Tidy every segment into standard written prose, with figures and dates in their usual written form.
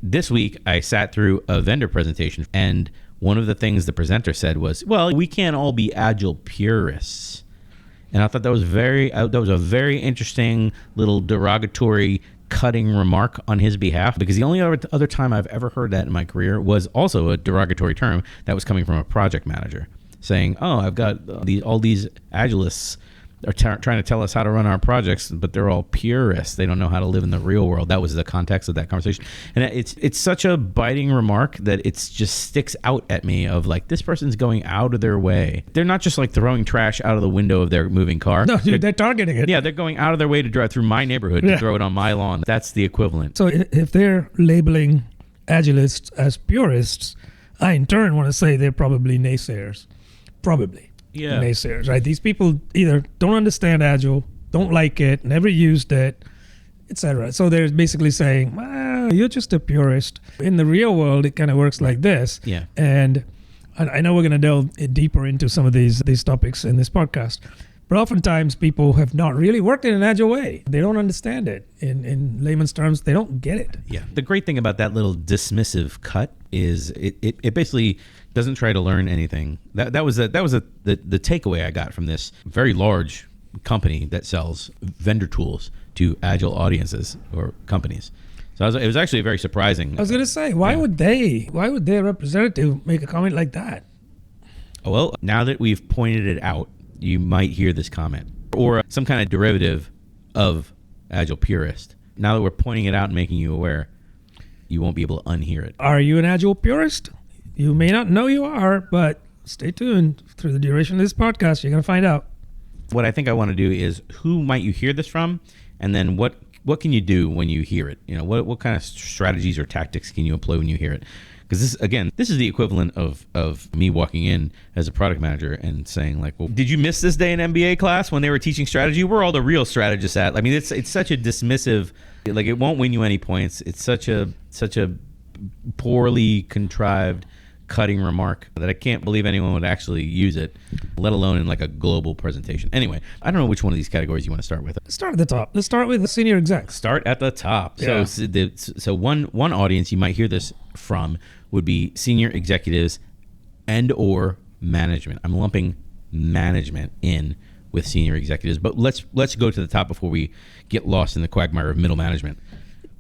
This week, I sat through a vendor presentation, and one of the things the presenter said was, well, we can't all be Agile purists. And I thought that was a very interesting little derogatory cutting remark on his behalf, because the only other time I've ever heard that in my career was also a derogatory term that was coming from a project manager saying, oh, I've got all these Agilists are trying to tell us how to run our projects, but they're all purists. They don't know how to live in the real world. That was the context of that conversation. And it's such a biting remark that it just sticks out at me of like, this person's going out of their way. They're not just like throwing trash out of the window of their moving car. No, they're targeting it. Yeah, they're going out of their way to drive through my neighborhood to throw it on my lawn. That's the equivalent. So if they're labeling Agilists as purists, I in turn want to say they're probably naysayers. Probably. Yeah. Naysayers, right? These people either don't understand Agile, don't like it, never used it, etc. So they're basically saying, well, you're just a purist. In the real world, it kind of works like this. Yeah. And I know we're going to delve deeper into some of these topics in this podcast. But oftentimes people have not really worked in an Agile way. They don't understand it. In layman's terms, they don't get it. Yeah. The great thing about that little dismissive cut is it basically doesn't try to learn anything. That was the takeaway I got from this very large company that sells vendor tools to Agile audiences or companies. So it was actually very surprising. I was going to say, why would their representative make a comment like that? Well, now that we've pointed it out, you might hear this comment or some kind of derivative of Agile Purist. Now that we're pointing it out and making you aware, you won't be able to unhear it. Are you an Agile Purist? You may not know you are, but stay tuned. Through the duration of this podcast, you're going to find out. What I think I want to do is, who might you hear this from? And then what can you do when you hear it? You know, what kind of strategies or tactics can you employ when you hear it? Because this is the equivalent of me walking in as a product manager and saying like, well, did you miss this day in MBA class when they were teaching strategy? Where are all the real strategists at? I mean, it's such a dismissive, like it won't win you any points. It's such a poorly contrived cutting remark that I can't believe anyone would actually use it, let alone in like a global presentation. Anyway, I don't know which one of these categories you want to start with. Let's start at the top. Let's start with the senior execs. Start at the top. Yeah. So one audience you might hear this from would be senior executives and or management. I'm lumping management in with senior executives, but let's go to the top before we get lost in the quagmire of middle management.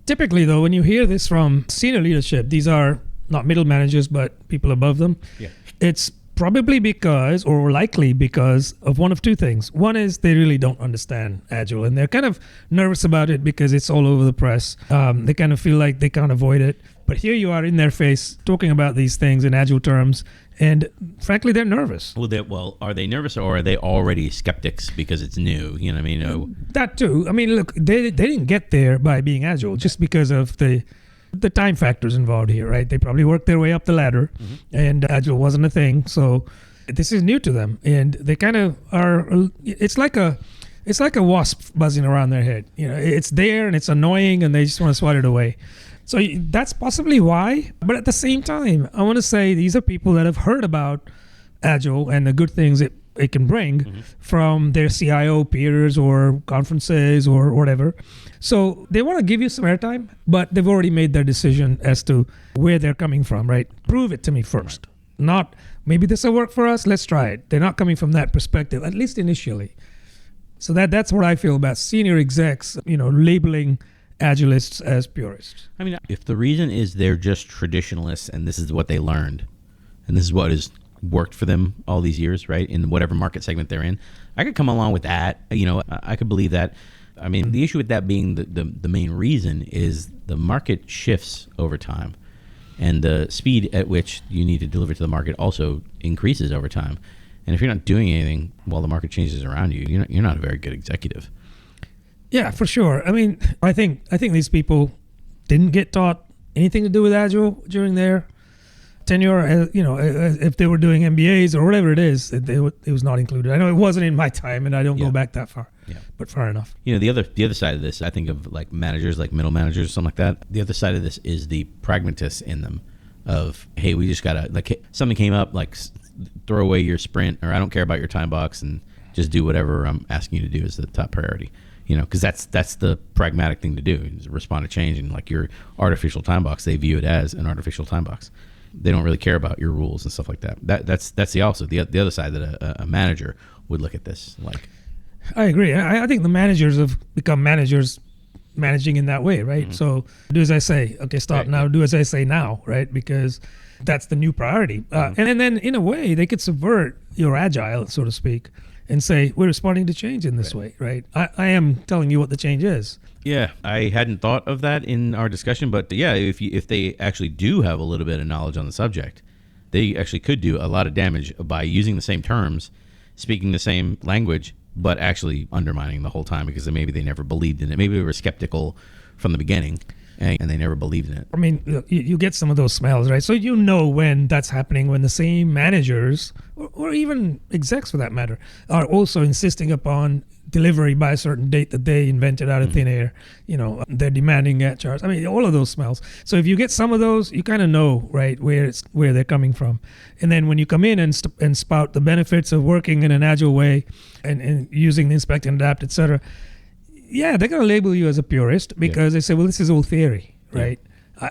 Typically, though, when you hear this from senior leadership, these are not middle managers, but people above them. Yeah. It's probably because, or likely because, of one of two things. One is they really don't understand Agile, and they're kind of nervous about it because it's all over the press. They kind of feel like they can't avoid it. But here you are in their face talking about these things in Agile terms, and frankly, they're nervous. Well, are they nervous or are they already skeptics because it's new? You know what I mean? No. That too. I mean, look, they didn't get there by being Agile just because of the time factors involved here, right? They probably worked their way up the ladder, and Agile wasn't a thing. So this is new to them, and they kind of are. It's like a wasp buzzing around their head. You know, it's there and it's annoying, and they just want to swat it away. So that's possibly why. But at the same time, I want to say these are people that have heard about Agile and the good things it can bring from their CIO peers or conferences or whatever. So they want to give you some airtime, but they've already made their decision as to where they're coming from, right? Prove it to me first. Not, maybe this will work for us, let's try it. They're not coming from that perspective, at least initially. So that's what I feel about senior execs, labeling Agilists as purists. I mean, if the reason is they're just traditionalists and this is what they learned, and this is what has worked for them all these years, right, in whatever market segment they're in, I could come along with that. I could believe that. I mean, the issue with that being the main reason is the market shifts over time, and the speed at which you need to deliver to the market also increases over time. And if you're not doing anything while the market changes around you, you're not a very good executive. Yeah, for sure. I mean, I think these people didn't get taught anything to do with Agile during their tenure. If they were doing MBAs or whatever it is, it was not included. I know it wasn't in my time, and I don't go back that far. Yeah. But far enough. The other side of this, I think of like managers, like middle managers or something like that. The other side of this is the pragmatists in them of, hey, we just gotta, like, something came up, like throw away your sprint, or I don't care about your time box and just do whatever I'm asking you to do is the top priority. because that's the pragmatic thing to do, is respond to change. And like your artificial time box, they view it as an artificial time box. They don't really care about your rules and stuff like that. That's the opposite. The other side, that a manager would look at this like. I agree. I think the managers have become managers managing in that way, right? So do as I say. Okay, stop now. Do as I say now, right? Because that's the new priority. And then in a way, they could subvert your agile, so to speak, and say, we're responding to change in this way, right? I am telling you what the change is. Yeah, I hadn't thought of that in our discussion, but yeah, if they actually do have a little bit of knowledge on the subject, they actually could do a lot of damage by using the same terms, speaking the same language, but actually undermining the whole time, because maybe they never believed in it. Maybe they were skeptical from the beginning, and they never believed in it. I mean, you get some of those smells, right? So you know when that's happening, when the same managers, or even execs for that matter, are also insisting upon delivery by a certain date that they invented out of thin air. They're demanding Gantt charts. I mean, all of those smells. So if you get some of those, you kind of know, right, where they're coming from. And then when you come in and spout the benefits of working in an agile way and using the inspect and adapt, etc., yeah, they're going to label you as a purist because they say, well, this is all theory, right?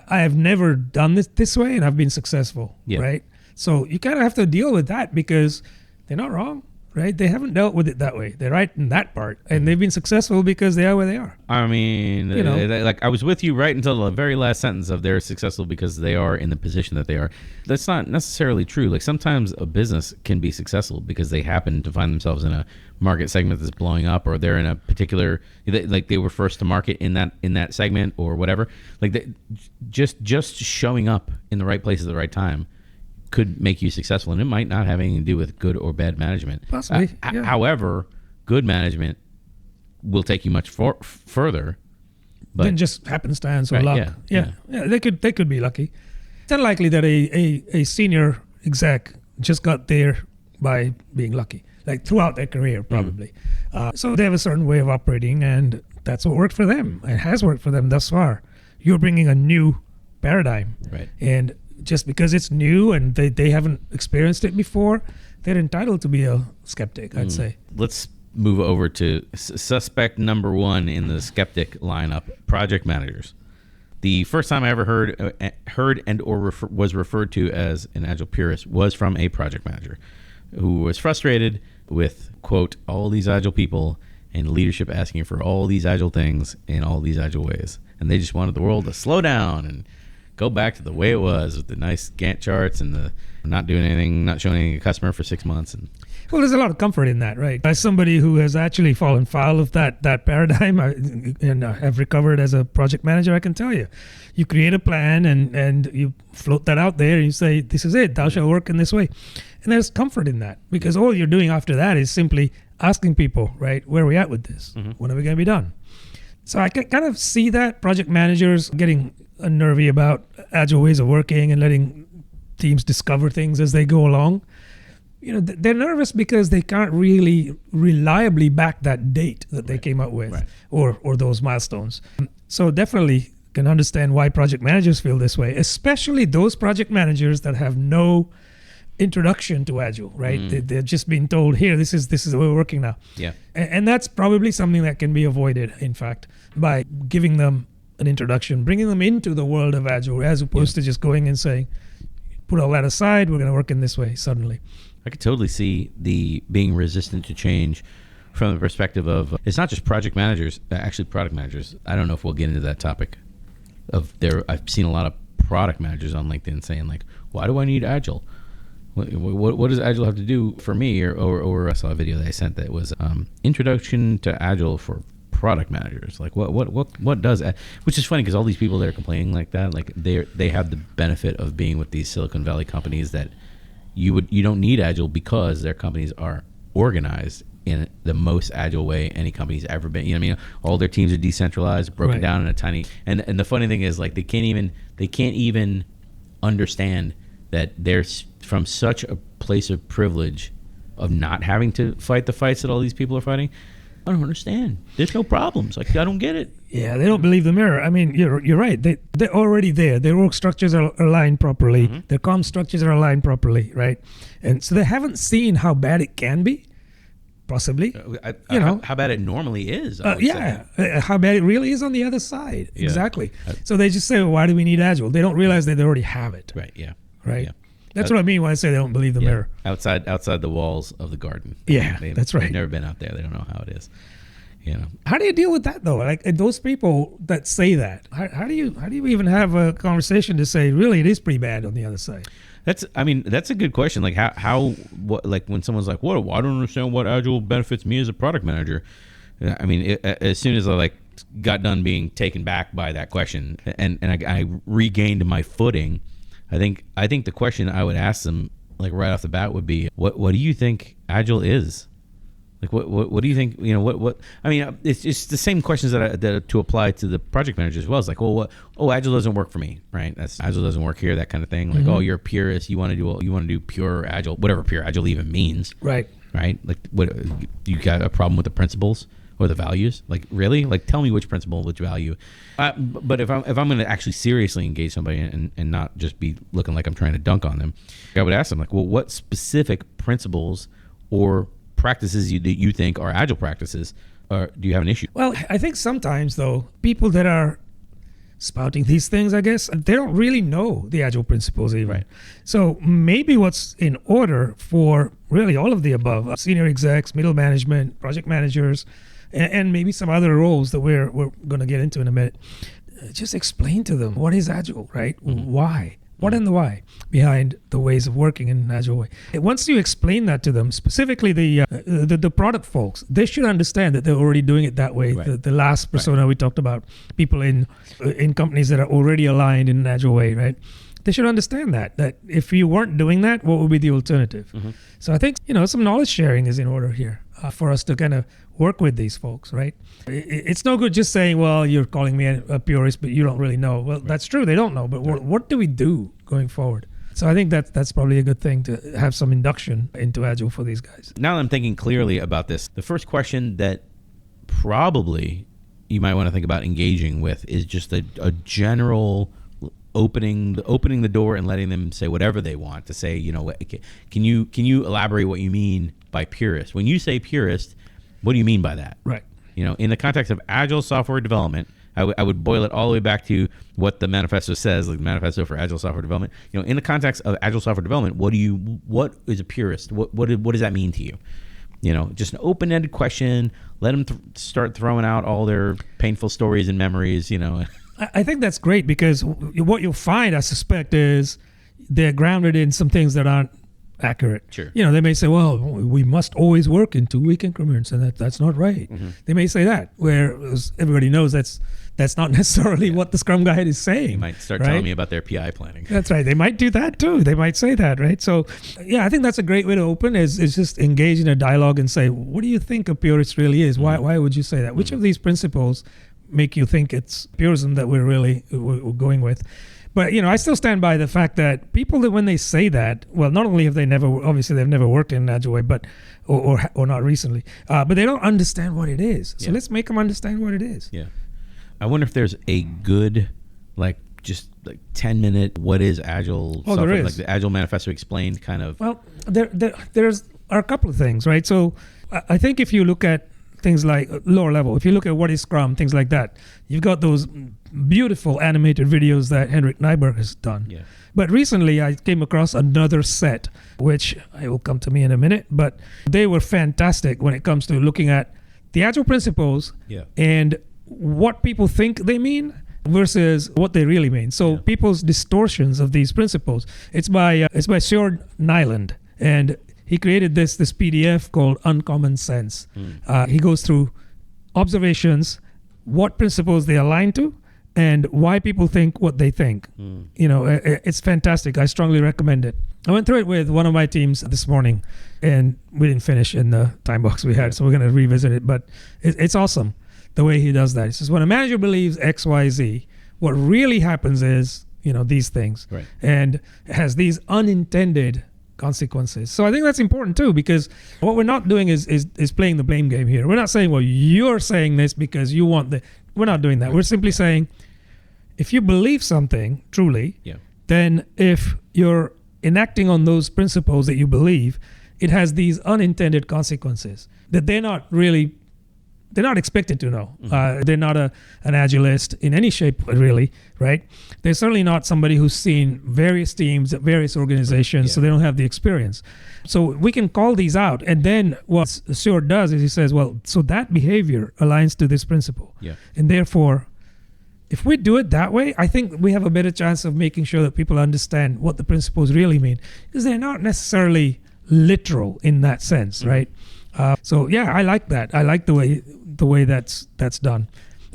I have never done this way and I've been successful, right? So you kind of have to deal with that because they're not wrong, right? They haven't dealt with it that way. They're right in that part. And they've been successful because they are where they are. I mean, like I was with you right until the very last sentence of they're successful because they are in the position that they are. That's not necessarily true. Like sometimes a business can be successful because they happen to find themselves in a market segment that's blowing up, or they're in a particular, like they were first to market in that segment or whatever. Like just showing up in the right place at the right time could make you successful, and it might not have anything to do with good or bad management. Possibly. However, good management will take you much further. But than just happenstance or luck. Yeah, they could be lucky. It's unlikely that a senior exec just got there by being lucky, like throughout their career probably. So they have a certain way of operating, and that's what worked for them. It has worked for them thus far. You're bringing a new paradigm, right? And just because it's new and they haven't experienced it before, they're entitled to be a skeptic, I'd say. Let's move over to suspect number one in the skeptic lineup: project managers. The first time I ever heard and or was referred to as an Agile Purist was from a project manager who was frustrated with, quote, all these Agile people and leadership asking for all these Agile things in all these Agile ways. And they just wanted the world to slow down and go back to the way it was with the nice Gantt charts and the not doing anything, not showing anything to a customer for 6 months. And well, there's a lot of comfort in that, right? As somebody who has actually fallen foul of that paradigm and have recovered as a project manager, I can tell you, you create a plan and you float that out there and you say, this is it, thou shalt work in this way. And there's comfort in that because all you're doing after that is simply asking people, right, where are we at with this? When are we going to be done? So I can kind of see that project managers getting nervy about agile ways of working and letting teams discover things as they go along. They're nervous because they can't really reliably back that date that they came up with, or those milestones. So definitely can understand why project managers feel this way, especially those project managers that have no introduction to agile, right? They're just being told, here, this is the way we're working now. Yeah. And that's probably something that can be avoided, in fact, by giving them an introduction, bringing them into the world of agile, as opposed to just going and saying, put all that aside, we're going to work in this way suddenly. I could totally see the being resistant to change from the perspective of, it's not just project managers, actually product managers. I don't know if we'll get into that topic. I've seen a lot of product managers on LinkedIn saying like, why do I need agile? What does agile have to do for me? Or I saw a video that I sent that was introduction to agile for product managers. Like what does, which is funny because all these people that are complaining like that, like they have the benefit of being with these Silicon Valley companies that you don't need agile because their companies are organized in the most agile way any company's ever been. You know what I mean? All their teams are decentralized, broken down in a tiny. And the funny thing is, like, they can't even understand that they're from such a place of privilege of not having to fight the fights that all these people are fighting. I don't understand. There's no problems. Like, I don't get it. Yeah, they don't believe the mirror. I mean, you're right. They're already there. Their org structures are aligned properly. Their comm structures are aligned properly, right? And so they haven't seen how bad it can be, Possibly. How bad it normally is. I would say. How bad it really is on the other side. Yeah. Exactly. So they just say, well, why do we need Agile? They don't realize that they already have it. Right. Yeah. Right. Yeah. That's what I mean when I say they don't believe the mirror. Outside the walls of the garden. Yeah, that's right. They've never been out there. They don't know how it is. How do you deal with that though? Like those people that say that, how do you even have a conversation to say, really, it is pretty bad on the other side? That's a good question. Like what, like when someone's like, what, I don't understand what Agile benefits me as a product manager. I mean, as soon as I got done being taken back by that question and I regained my footing, I think the question I would ask them right off the bat would be, what do you think Agile is? Like what do you think? What I mean, it's the same questions that to apply to the project manager as well. It's like, well, Agile doesn't work for me, right? Agile doesn't work here, that kind of thing. Like, you're a purist, you want to do pure Agile, whatever pure Agile even means, right? Like, what, you got a problem with the principles or the values? Like, really? Like, tell me which principle, which value. But if I'm going to actually seriously engage somebody and not just be looking like I'm trying to dunk on them, I would ask them like, well, what specific principles or practices that you think are Agile practices, or do you have an issue? Well, I think sometimes though, people that are spouting these things, I guess, they don't really know the Agile principles even. Right. So maybe what's in order for really all of the above, senior execs, middle management, project managers, and maybe some other roles that we're going to get into in a minute, just explain to them what is Agile, right? Mm-hmm. Why? What and the why behind the ways of working in an Agile way. Once you explain that to them, specifically the product folks, they should understand that they're already doing it that way. Right. The last persona we talked about, people in companies that are already aligned in an Agile way, right? They should understand that if you weren't doing that, what would be the alternative? Mm-hmm. So I think some knowledge sharing is in order here for us to kind of work with these folks, right? It's no good just saying, well, you're calling me a purist, but you don't really know. Well, that's true. They don't know. But what do we do going forward? So I think that's probably a good thing to have some induction into Agile for these guys. Now that I'm thinking clearly about this, the first question that probably you might want to think about engaging with is just a general opening the door and letting them say whatever they want to say. Can you elaborate what you mean by purist? When you say purist, what do you mean by that? Right. In the context of Agile software development, I would boil it all the way back to what the manifesto says, like the manifesto for Agile software development. In the context of Agile software development, what is a purist? What does that mean to you? Just an open-ended question. Let them start throwing out all their painful stories and memories. I think that's great because what you'll find, I suspect, is they're grounded in some things that aren't accurate. Sure. They may say, well, we must always work in 2-week increments, and that's not right. Mm-hmm. They may say that, whereas everybody knows that's not necessarily what the Scrum Guide is saying. They might start telling me about their PI planning. That's right. They might do that too. They might say that, right? So, yeah, I think that's a great way to open is just engage in a dialogue and say, what do you think a purist really is? Mm-hmm. Why would you say that? Mm-hmm. Which of these principles make you think it's purism that we're going with? But I still stand by the fact that people that when they say that, well, not only have they've never worked in an Agile way, but or not recently, but they don't understand what it is. So let's make them understand what it is. Yeah, I wonder if there's a good 10-minute what is Agile software, there is. like the Agile Manifesto explained kind of. Well, there's a couple of things, right? So I think if you look at things like lower level, if you look at what is Scrum, things like that, you've got those beautiful animated videos that Henrik Nyberg has done. Yeah. But recently I came across another set, which will come to me in a minute, but they were fantastic when it comes to looking at the Agile principles and what people think they mean versus what they really mean. So people's distortions of these principles. It's by Sjoerd Nyland, and he created this PDF called Uncommon Sense. He goes through observations, what principles they align to, and why people think what they think. It's fantastic. I strongly recommend it. I went through it with one of my teams this morning, and we didn't finish in the time box we had, so we're going to revisit it. But it's awesome the way he does that. He says, when a manager believes X, Y, Z, what really happens is, these things. Right. And has these unintended consequences. So I think that's important too, because what we're not doing is playing the blame game here. We're not saying, well, you're saying this because you want the. We're not doing that. We're simply saying, if you believe something truly, then if you're enacting on those principles that you believe, it has these unintended consequences that they're not expected to know. They're not an agilist in any shape, really, right? They're certainly not somebody who's seen various teams at various organizations, so they don't have the experience. So we can call these out. And then what Stewart does is he says, well, so that behavior aligns to this principle. Yeah. And therefore, if we do it that way, I think we have a better chance of making sure that people understand what the principles really mean, because they're not necessarily literal in that sense, right? So yeah, I like that. I like the way that's done.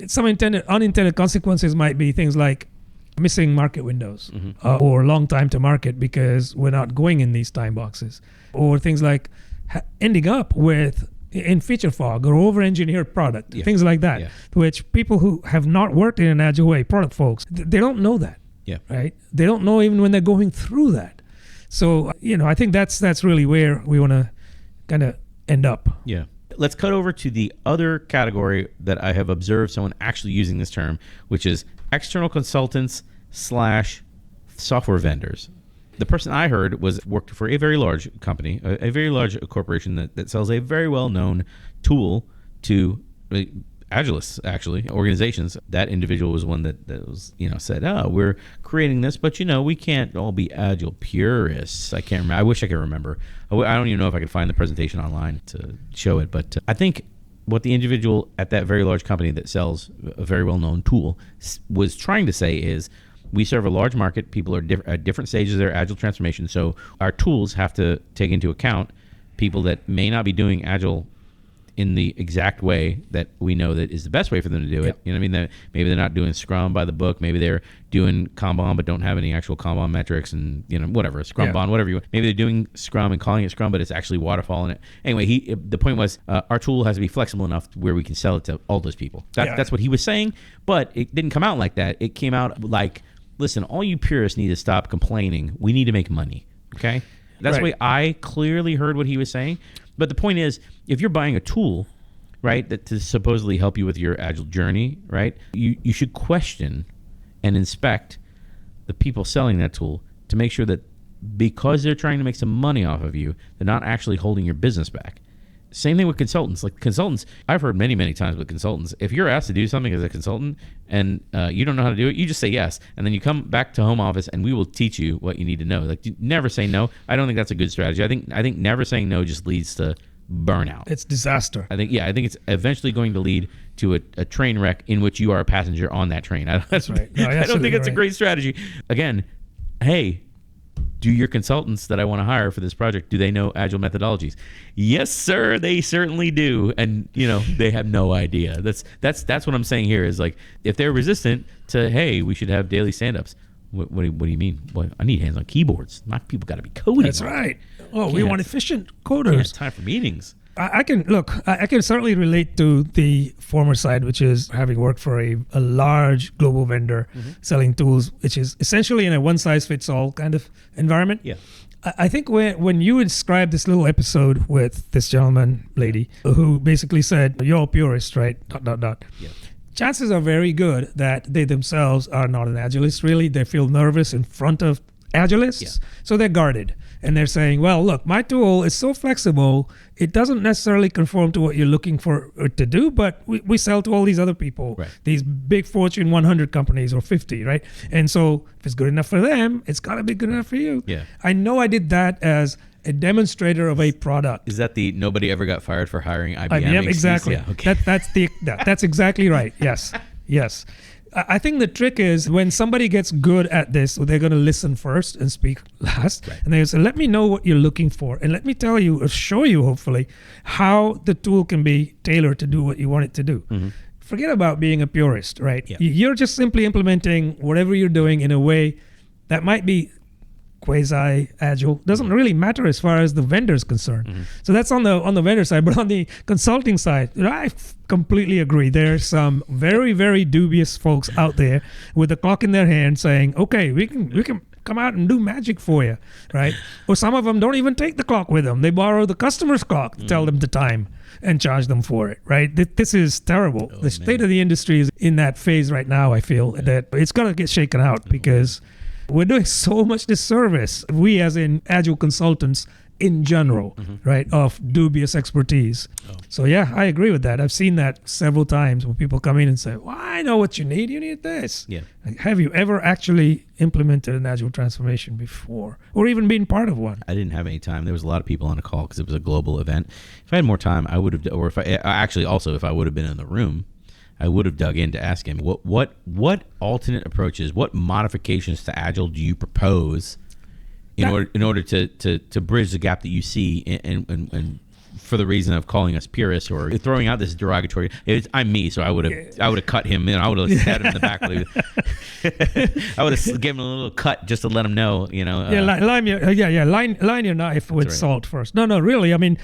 Some unintended consequences might be things like missing market windows or long time to market because we're not going in these time boxes, or things like ending up with in feature fog or over-engineered product, things like that, which people who have not worked in an agile way, product folks, they don't know that, right? They don't know even when they're going through that. So, I think that's really where we want to kind of end up. Yeah. Let's cut over to the other category that I have observed someone actually using this term, which is external consultants / software vendors. The person I heard worked for a very large company, a very large corporation that sells a very well-known tool to agilists, actually, organizations. That individual was one that was, said, we're creating this, but, we can't all be agile purists. I can't remember. I wish I could remember. I don't even know if I could find the presentation online to show it, but I think what the individual at that very large company that sells a very well-known tool was trying to say is, we serve a large market. People are at different stages of their agile transformation. So our tools have to take into account people that may not be doing agile in the exact way that we know that is the best way for them to do it. You know what I mean? Maybe they're not doing Scrum by the book. Maybe they're doing Kanban but don't have any actual Kanban metrics and, whatever, Scrumban, whatever you want. Maybe they're doing Scrum and calling it Scrum, but it's actually waterfall in it. Anyway, the point was our tool has to be flexible enough where we can sell it to all those people. That's what he was saying, but it didn't come out like that. It came out like, listen, all you purists need to stop complaining. We need to make money, okay? That's the way I clearly heard what he was saying. But the point is, if you're buying a tool, right, that to supposedly help you with your agile journey, right, you should question and inspect the people selling that tool to make sure that because they're trying to make some money off of you, they're not actually holding your business back. Same thing with consultants. Like consultants, I've heard many, many times with consultants, if you're asked to do something as a consultant and you don't know how to do it, you just say yes. And then you come back to home office and we will teach you what you need to know. Like, you never say no. I don't think that's a good strategy. I think never saying no just leads to burnout. It's disaster. I think it's eventually going to lead to a train wreck in which you are a passenger on that train. That's right. No, I don't think that's a great strategy. Again, hey, do your consultants that I want to hire for this project, do they know agile methodologies? Yes, sir, they certainly do. And they have no idea. That's what I'm saying here is, like, if they're resistant to, hey, we should have daily stand-ups. What do you mean? Well, I need hands on keyboards. My people got to be coding. That's right. Oh, we want efficient coders. It's time for meetings. I can certainly relate to the former side, which is having worked for a large global vendor selling tools, which is essentially in a one-size-fits-all kind of environment. Yeah. I think when you described this little episode with this lady, who basically said, you're a purist, right? ... Yeah. Chances are very good that they themselves are not an agilist, really. They feel nervous in front of agilists, so they're guarded. And they're saying, well, look, my tool is so flexible, it doesn't necessarily conform to what you're looking for it to do, but we sell to all these other people, these big Fortune 100 companies or 50, right? And so if it's good enough for them, it's got to be good enough for you. Yeah. I know I did that as a demonstrator of a product. Is that the nobody ever got fired for hiring IBM? Exactly. Yeah, okay. That's exactly right. Yes. I think the trick is when somebody gets good at this, they're going to listen first and speak last. Right. And they say, let me know what you're looking for. And let me tell you, or show you, hopefully, how the tool can be tailored to do what you want it to do. Mm-hmm. Forget about being a purist, right? Yeah. You're just simply implementing whatever you're doing in a way that might be quasi-agile. Doesn't really matter as far as the vendor is concerned. Mm-hmm. So that's on the vendor side. But on the consulting side, I completely agree. There's some very, very dubious folks out there with the clock in their hand saying, okay, we can come out and do magic for you, right? Or some of them don't even take the clock with them. They borrow the customer's clock to tell them the time and charge them for it, right? This is terrible. The state of the industry is in that phase right now. I feel that it's got to get shaken out because we're doing so much disservice, we as in agile consultants in general, right, of dubious expertise. So yeah, I agree with that. I've seen that several times when people come in and say, well, I know what you need. You need this. Yeah. Like, have you ever actually implemented an agile transformation before, or even been part of one? I didn't have any time. There was a lot of people on the call because it was a global event. If I had more time, I would have, or if I would have been in the room, I would have dug in to ask him what alternate approaches, what modifications to Agile do you propose in order to bridge the gap that you see, and for the reason of calling us purists or throwing out this derogatory. I'm me, so I would have cut him in. I would have stabbed him in the back. I would have given him a little cut just to let him know. Line your knife with salt first. No, really. I mean,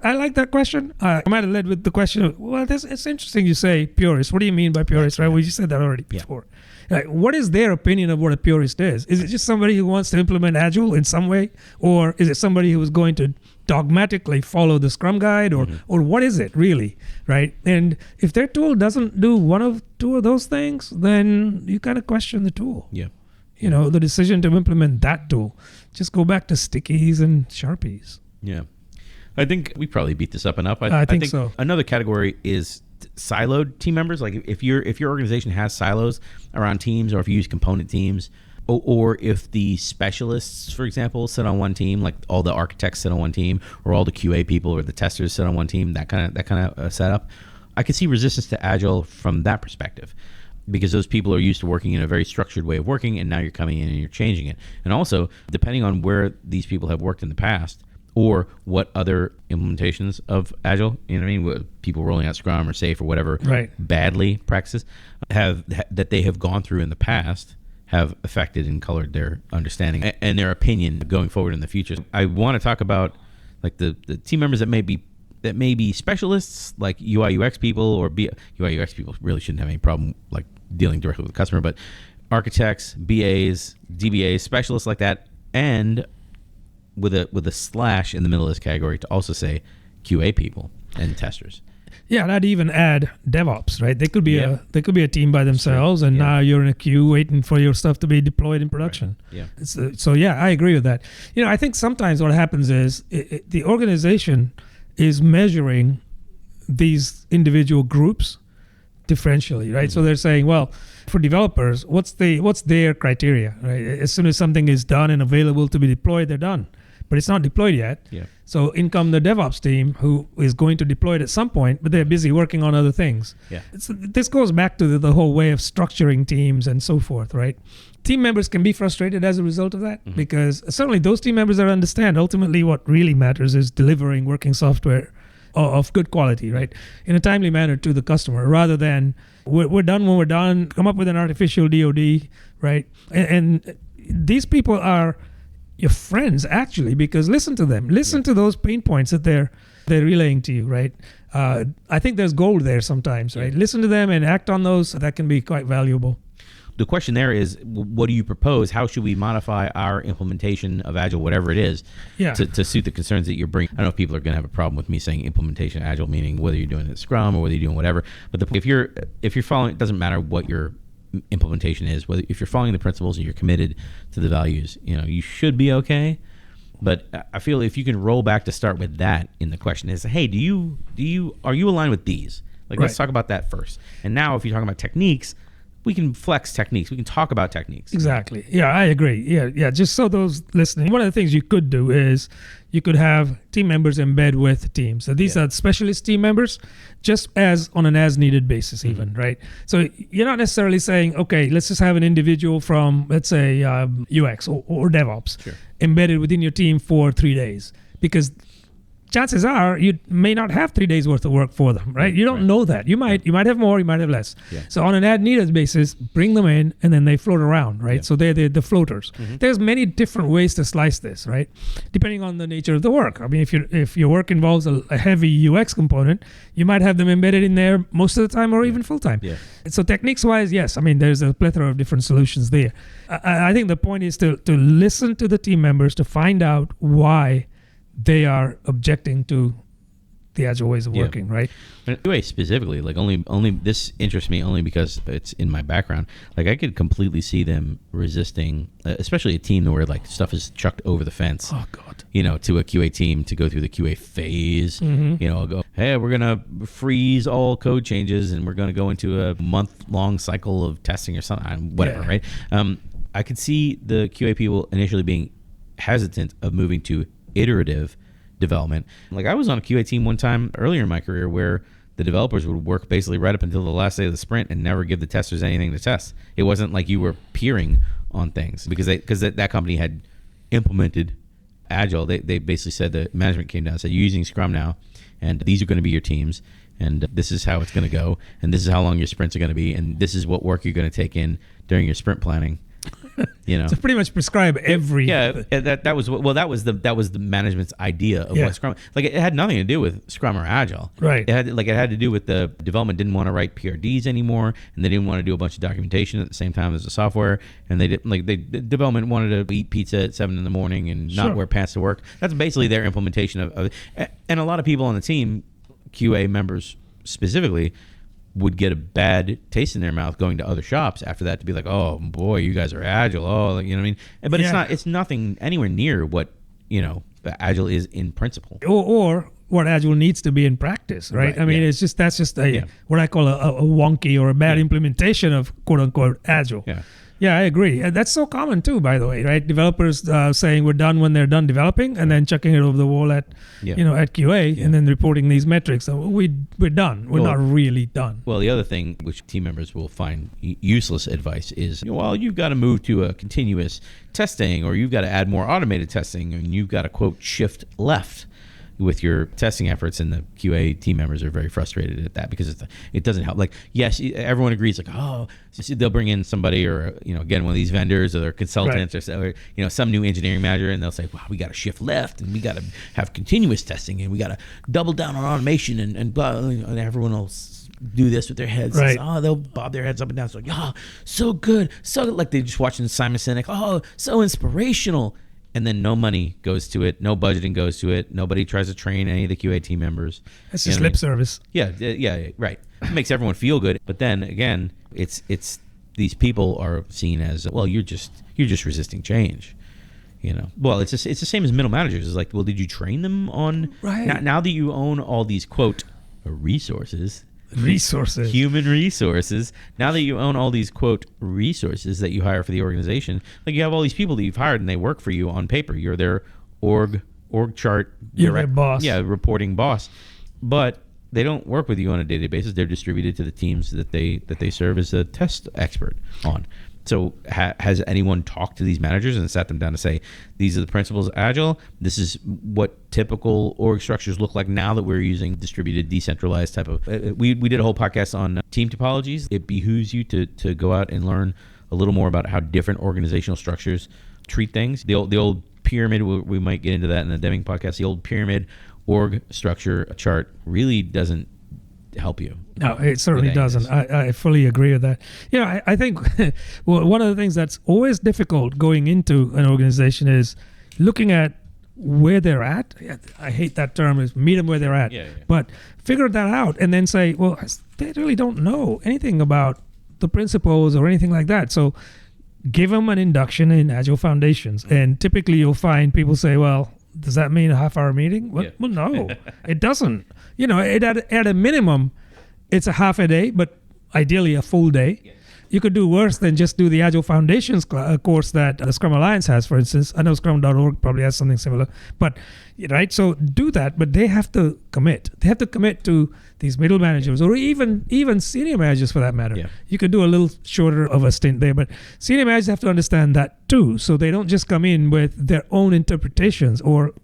I like that question. I might have led with the question of, well, it's interesting you say purist. What do you mean by purist, right? Well, you said that already before. Like, what is their opinion of what a purist is? Is it just somebody who wants to implement Agile in some way? Or is it somebody who is going to dogmatically follow the Scrum Guide? Or what is it really, right? And if their tool doesn't do one of two of those things, then you kind of question the tool. Yeah. The decision to implement that tool. Just go back to stickies and Sharpies. Yeah. I think we probably beat this up enough. I think so. Another category is siloed team members. Like if your organization has silos around teams, or if you use component teams, or if the specialists, for example, sit on one team, like all the architects sit on one team, or all the QA people or the testers sit on one team, that kind of setup, I could see resistance to Agile from that perspective, because those people are used to working in a very structured way of working, and now you're coming in and you're changing it. And also, depending on where these people have worked in the past, or what other implementations of Agile, what people rolling out Scrum or Safe or whatever badly practices that they have gone through in the past, have affected and colored their understanding and their opinion going forward in the future. I want to talk about like the team members that may be specialists, like UI UX people, or UI UX people really shouldn't have any problem like dealing directly with the customer, but architects, BAs, DBAs, specialists like that, and with a slash in the middle of this category to also say QA people and testers. Yeah, and I'd even add DevOps, right? They could be a team by themselves, and now you're in a queue waiting for your stuff to be deployed in production. Right. Yeah. So I agree with that. I think sometimes what happens is the organization is measuring these individual groups differentially, right? So they're saying, well, for developers, what's their criteria, right? As soon as something is done and available to be deployed, they're done. But it's not deployed yet. Yeah. So in come the DevOps team, who is going to deploy it at some point, but they're busy working on other things. Yeah. This goes back to the whole way of structuring teams and so forth, right? Team members can be frustrated as a result of that, because certainly those team members that understand ultimately what really matters is delivering working software of good quality, right, in a timely manner to the customer, rather than we're done when we're done, come up with an artificial DoD, right? And these people are your friends, actually, because listen to them. Listen to those pain points that they're relaying to you, right? I think there's gold there sometimes, right? Listen to them and act on those. That can be quite valuable. The question there is, what do you propose? How should we modify our implementation of Agile, whatever it is, to suit the concerns that you're bringing? I don't know if people are going to have a problem with me saying implementation Agile, meaning whether you're doing it Scrum or whether you're doing whatever. But if you're following, it doesn't matter what your implementation is, whether if you're following the principles and you're committed to the values, you should be okay. But I feel if you can roll back to start with that in the question is, hey, are you aligned with these? Let's talk about that first. And now if you're talking about techniques, we can flex techniques. We can talk about techniques. Exactly. Yeah, I agree. Yeah. Just so those listening, one of the things you could do is you could have team members embed with teams. So these are specialist team members, just as on an as-needed basis even, right? So you're not necessarily saying, okay, let's just have an individual from, let's say, UX or DevOps embedded within your team for 3 days, because chances are you may not have 3 days worth of work for them, right? You don't know that. You might have more, you might have less. Yeah. So on an as-needed basis, bring them in, and then they float around, right? Yeah. So they're the floaters. There's many different ways to slice this, right? Depending on the nature of the work. I mean, if your work involves a heavy UX component, you might have them embedded in there most of the time, or even full time. Yeah. So techniques-wise, yes. I mean, there's a plethora of different solutions there. I think the point is to listen to the team members to find out why they are objecting to the Agile ways of working, right? But anyway, specifically, like only this interests me only because it's in my background. Like I could completely see them resisting, especially a team where like stuff is chucked over the fence. Oh God. To a QA team to go through the QA phase. Go, hey, we're gonna freeze all code changes and we're gonna go into a month-long cycle of testing or something, whatever, right? I could see the QA people initially being hesitant of moving to iterative development. Like I was on a QA team one time earlier in my career where the developers would work basically right up until the last day of the sprint and never give the testers anything to test. It wasn't like you were peering on things because that company had implemented Agile. They basically said, the management came down and said, you're using Scrum now and these are going to be your teams and this is how it's going to go and this is how long your sprints are going to be and this is what work you're going to take in during your sprint planning. So pretty much prescribe every. That was the management's idea of what Scrum. Like it had nothing to do with Scrum or Agile. Right. It had to do with the development didn't want to write PRDs anymore, and they didn't want to do a bunch of documentation at the same time as the software, and the development wanted to eat pizza at 7 a.m. and not wear pants to work. That's basically their implementation of and a lot of people on the team, QA members specifically, would get a bad taste in their mouth going to other shops after that to be like, oh boy, you guys are Agile. Oh, you know what I mean? But it's nothing anywhere near what, Agile is in principle. Or what Agile needs to be in practice, right? I mean, that's just what I call a wonky or a bad implementation of quote unquote Agile. Yeah, I agree. That's so common too, by the way, right? Developers saying we're done when they're done developing, and then chucking it over the wall at QA, and then reporting these metrics. So we're done. We're not really done. Well, the other thing which team members will find useless advice is, well, you've got to move to a continuous testing, or you've got to add more automated testing, and you've got to quote shift left with your testing efforts, and the QA team members are very frustrated at that because it doesn't help. Like, yes, everyone agrees, like, oh, they'll bring in somebody or, again, one of these vendors or their consultants or some new engineering manager, and they'll say, wow, we got to shift left and we got to have continuous testing and we got to double down on automation and blah, and everyone will do this with their heads. Right. They'll bob their heads up and down. It's like, oh, so good. So like they're just watching Simon Sinek. Oh, so inspirational. And then no money goes to it, no budgeting goes to it, nobody tries to train any of the QA team members. It's just lip service. Yeah, right. It makes everyone feel good, but then again, it's these people are seen as, well, you're just resisting change. Well, it's the same as middle managers. It's like, well, did you train them on? Right. Now that you own all these quote resources. Human resources. Now that you own all these quote resources that you hire for the organization, like you have all these people that you've hired and they work for you on paper. You're their org chart. You're their boss. Yeah, reporting boss. But they don't work with you on a daily basis. They're distributed to the teams that they serve as a test expert on. So has anyone talked to these managers and sat them down to say, these are the principles of Agile. This is what typical org structures look like now that we're using distributed, decentralized type of... We did a whole podcast on team topologies. It behooves you to go out and learn a little more about how different organizational structures treat things. The old pyramid, we might get into that in the Deming podcast, the old pyramid org structure chart really doesn't help you. No, it certainly doesn't. I fully agree with that. I think one of the things that's always difficult going into an organization is looking at where they're at. I hate that term, is meet them where they're at. But figure that out and then say, well, they really don't know anything about the principles or anything like that. So give them an induction in Agile Foundations. And typically you'll find people say, well, does that mean a half-hour meeting? Well, no, it doesn't. At a minimum, it's a half a day, but ideally a full day. Yeah. You could do worse than just do the Agile Foundations course that the Scrum Alliance has, for instance. I know Scrum.org probably has something similar, but right. So do that, but they have to commit. They have to commit to these middle managers, or even senior managers for that matter. Yeah. You could do a little shorter of a stint there, but senior managers have to understand that too, so they don't just come in with their own interpretations or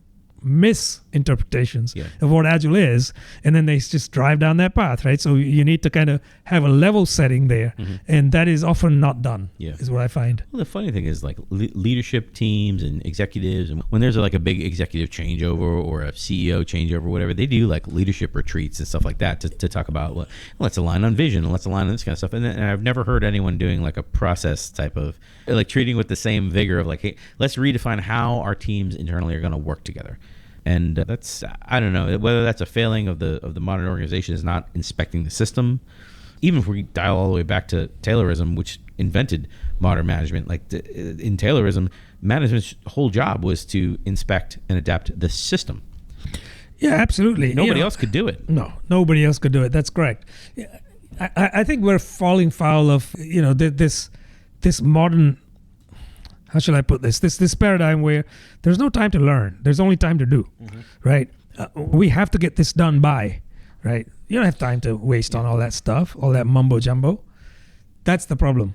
misinterpretations of what Agile is, and then they just drive down that path, right? So you need to kind of have a level setting there, and that is often not done, is what I find. Well, the funny thing is, like, leadership teams and executives, and when there's like a big executive changeover or a CEO changeover, whatever, they do like leadership retreats and stuff like that to talk about, well, let's align on vision and let's align on this kind of stuff. And I've never heard anyone doing like a process type of, like, treating with the same vigor of like, hey, let's redefine how our teams internally are going to work together. And that's, I don't know whether that's a failing of the modern organization is not inspecting the system. Even if we dial all the way back to Taylorism, which invented modern management, like in Taylorism, management's whole job was to inspect and adapt the system. Yeah, absolutely. Nobody else could do it. No, nobody else could do it. That's correct. I think we're falling foul of this modern, how shall I put this paradigm where there's no time to learn. There's only time to do, right? We have to get this done by, right? You don't have time to waste on all that stuff, all that mumbo jumbo. That's the problem.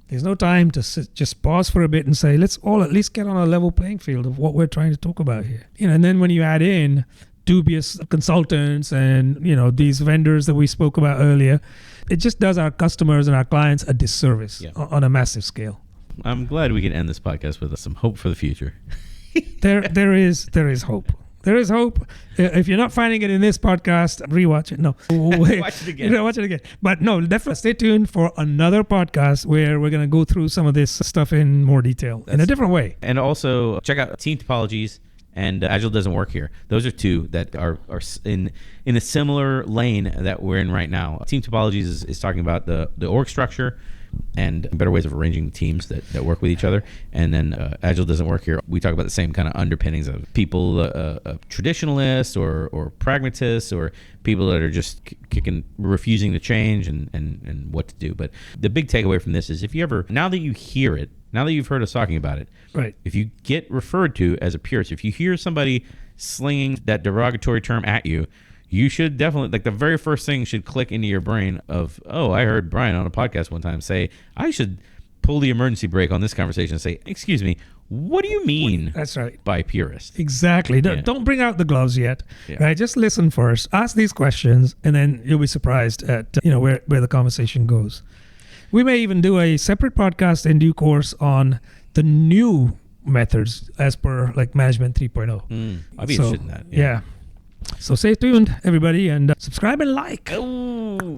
There's no time to just pause for a bit and say, let's all at least get on a level playing field of what we're trying to talk about here. And then when you add in dubious consultants and these vendors that we spoke about earlier, it just does our customers and our clients a disservice on a massive scale. I'm glad we can end this podcast with some hope for the future. There is hope. There is hope. If you're not finding it in this podcast, rewatch it. No, watch it again. Watch it again. But no, definitely stay tuned for another podcast where we're going to go through some of this stuff in more detail in a different way. And also check out Team Topologies and Agile Doesn't Work Here. Those are two that are in a similar lane that we're in right now. Team Topologies is talking about the org structure and better ways of arranging the teams that work with each other. And then Agile Doesn't Work Here. We talk about the same kind of underpinnings of people, traditionalists or pragmatists, or people that are just refusing to change and what to do. But the big takeaway from this is, if you ever, now that you hear it, now that you've heard us talking about it, right? If you get referred to as a purist, if you hear somebody slinging that derogatory term at you, you should definitely, the very first thing should click into your brain of, oh, I heard Brian on a podcast one time say, I should pull the emergency brake on this conversation and say, excuse me, what do you mean? That's right. By purist? Exactly. Don't bring out the gloves yet. Right? Just listen first. Ask these questions, and then you'll be surprised at where the conversation goes. We may even do a separate podcast in due course on the new methods as per Management 3.0. I'd be interested in that. Yeah. So stay tuned, everybody, and subscribe and like. Oh.